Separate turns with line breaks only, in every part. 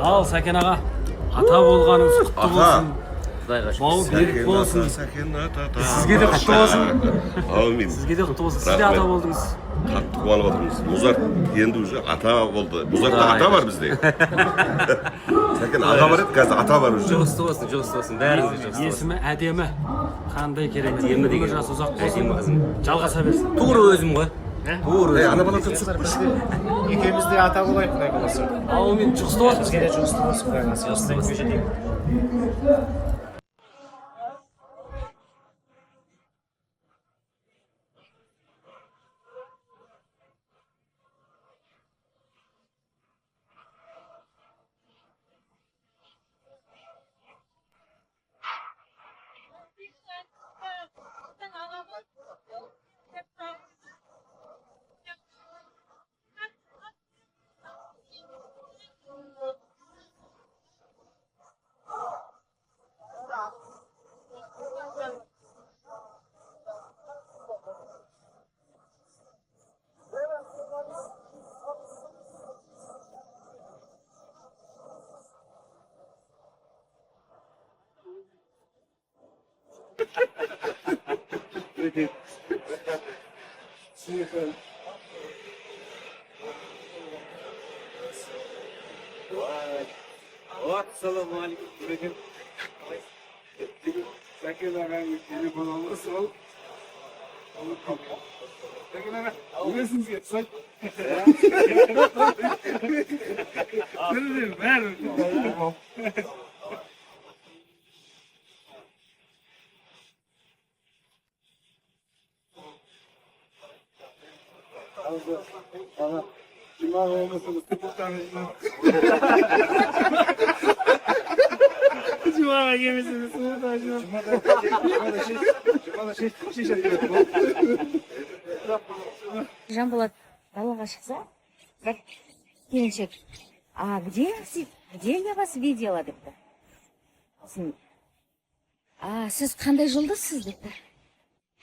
Al Сәкен аға, ата болғаныңыз құтты болсын. Бау берік болсын. Сізге де құтты болсын.
Аумин.
Сізге де құтты болсын. Сіз де ата болдыңыз.
Қатты қуанып отырмыз. Музарт енді уже ата болды. Музартта ата бар бізде. Сәкен аға бар еді, қазір ата бар уже.
Жоғысты болсын, бәріңізге жоғысты болсын.
Есімі әдемі. Қандай керемет.
Әдемі деген.
Жас ұзақ болсын. Жалғаса берсін.
Тура өзім ғой.
Ана бала тұрсыз.
Екеуміз де ата болайық, құдай қаласа.
Аумин, жұғысты болсын.
Бізге де жұғысты болсын, құдай қаласа. Осылай жетейік. Assalamu alaikum. Сәкен ағаның телефон алғысы ол. Сәкен аға, өзіңізге тұсайды. Түрден бәрі. Аға, жұмаға олмасыңыз, тұпықтаңыз. Жұмаға кемесіңіз,
Жанболат далаға шықса, бір келіншек, а где я вас видела депті. А сіз қандай жұлдызсыз депті.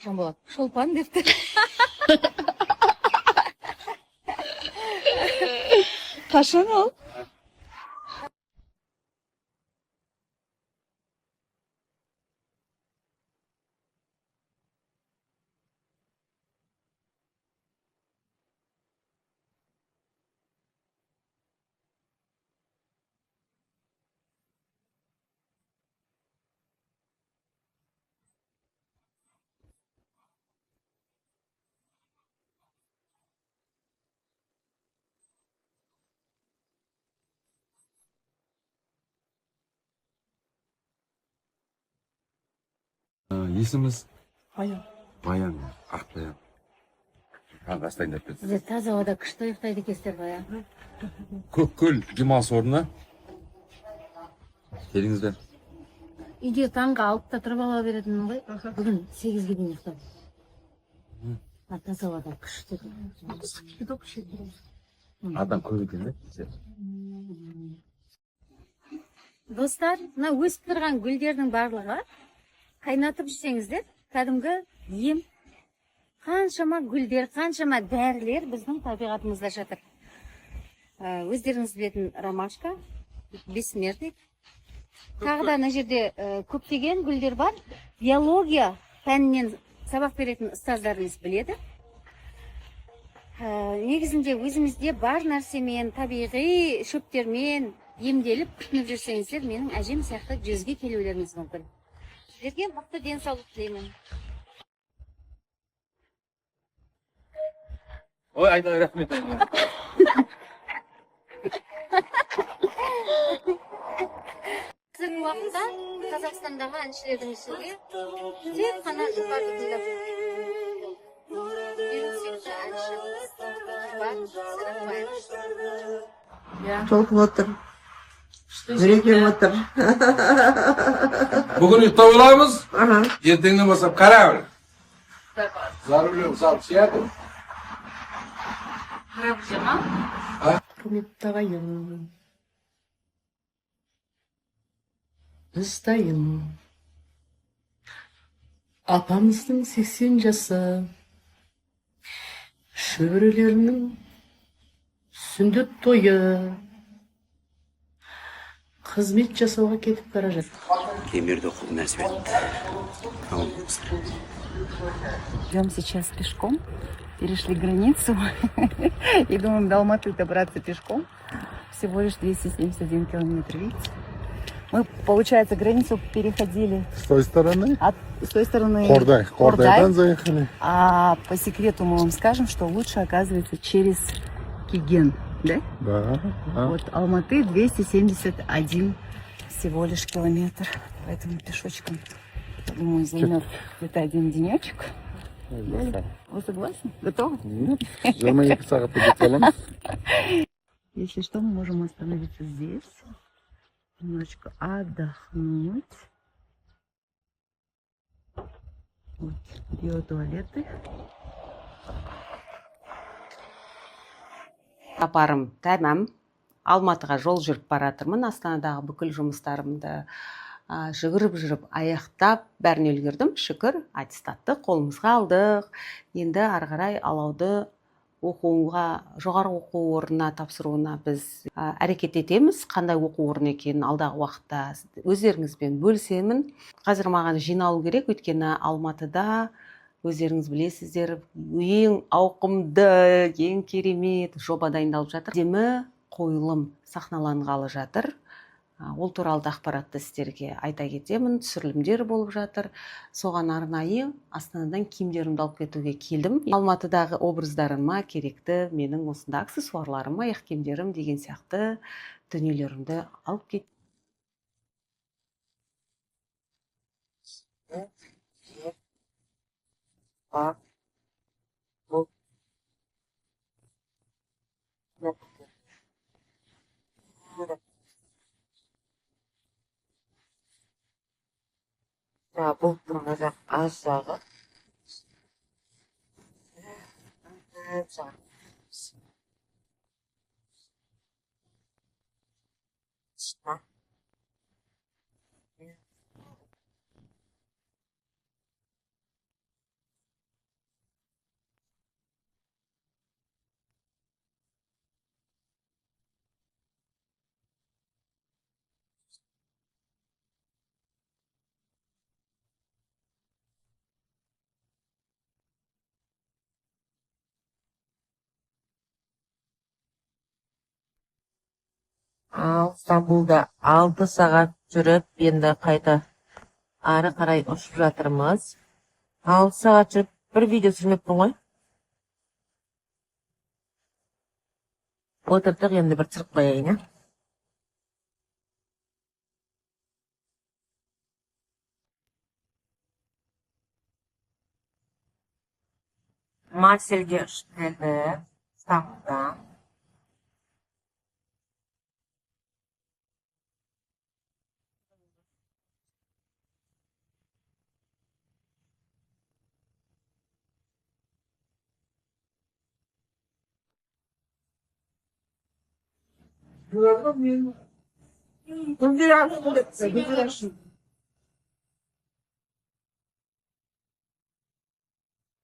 Жанболат, шолпан депті. Қашан ол?
Есіміз?
Баян.
Баян, ақ баян. Ағастайын деп кетті.
Сіздер таза ауада күшті ұйықтайды екенсіздер, Баян.
Көккөл демалыс орнына келіңіздер.
Үйде таңғы 6-та тұрып ала беретінмін ғой. Бүгін 8-ге дейін ұйықтадым. Таза ауада күшті.
Адам көп екен де.
Достар, мына өсіп тұрған гүлдердің барлығы қайнатып жүрсеңіздер, кәдімгі ем. Қаншама гүлдер, қаншама дәрілер біздің табиғатымызда жатыр. Өздеріңіз білетін ромашка, бессмертник. Тағы да ана жерде көптеген гүлдер бар. Биология пәнінен сабақ беретін ұстаздарымыз біледі. Негізінде өзімізде бар нәрсемен, табиғи шөптермен емделіп күтініп жүрсеңіздер, менің әжем сияқты 100-ге келулеріңіз мүмкін. Сіздерге мықты денсаулық тілеймін.
Ой, айда рахмет.
Қазіргі уақытта Қазақстандағы әншілердің ішінде тек қана жұпарды тыңдап жүрмін. Сүйікті әнші Жұпар Сырықбаева.
Толқып отыр. Жүрегім отыр.
Бүгін ұйықтап аламыз, ертеңнен бастап қарабір. Зарулем салып сияды.
Қарап жама?
Құрметті ағайын, біздайын. Апамыздың 80 жасы, шөберелерінің сүндет тойы. қызмет жасауға кетіп бара жатыр.
Темирді оқуды нәсіп етті.
Идем сейчас пешком. Перешли границу и думаем до Алматы добраться пешком. Всего лишь 271 километр, видите? Мы, получается, границу переходили
С той стороны?
с той стороны
Хордай. Хордайдан заехали.
А по секрету мы вам скажем, что лучше, оказывается, через Киген, да?
Да.
Вот Алматы 271 всего лишь километр. Поэтому пешочком, я думаю, займет где-то один денечек. Вы согласны? Готовы?
Нет. 22 сағатта кете аламыз.
Если что, мы можем остановиться здесь, немножечко отдохнуть. Вот, биотуалеты.
Сапарым тәмам. Алматыға жол жүріп баратырмын. Астанадағы бүкіл жұмыстарымды жүгіріп жүріп аяқтап бәріне үлгердім. Шүкір, аттестатты қолымызға алдық. Енді ары қарай алауды оқуға, жоғары оқу орнына тапсыруына біз әрекет етеміз. Қандай оқу орны екенін алдағы уақытта өздеріңізбен бөлісемін. Қазір маған жиналу керек, өйткені Алматыда өздеріңіз білесіздер, ең ауқымды, ең керемет жоба дайындалып жатыр. Демі қойылым сахналанғалы жатыр. Ол туралы ақпаратты сіздерге айта кетемін. Түсірілімдер болып жатыр. Соған арнайы Астанадан киімдерімді алып кетуге келдім. Алматыдағы образдарыма керекті менің осында аксессуарларым, аяқ киімдерім деген сияқты дүниелерімді алып кеттім.
Бұл тұрмазақ аз жағы. Стамбулда 6 сағат жүріп, енді қайта ары қарай ұшып жатырмыз. 6 сағат жүріп, бір видео түсірмекпін ғой. Отырдық, енді бір түсіріп қояйын. Марсельге ұшып келді, Стамбулда.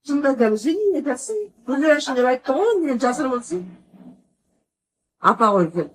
Шында дәмізі не етесің? Бұлдыр ашын деп айтты ғой, мен жасырып олсын. Апа ғой кел.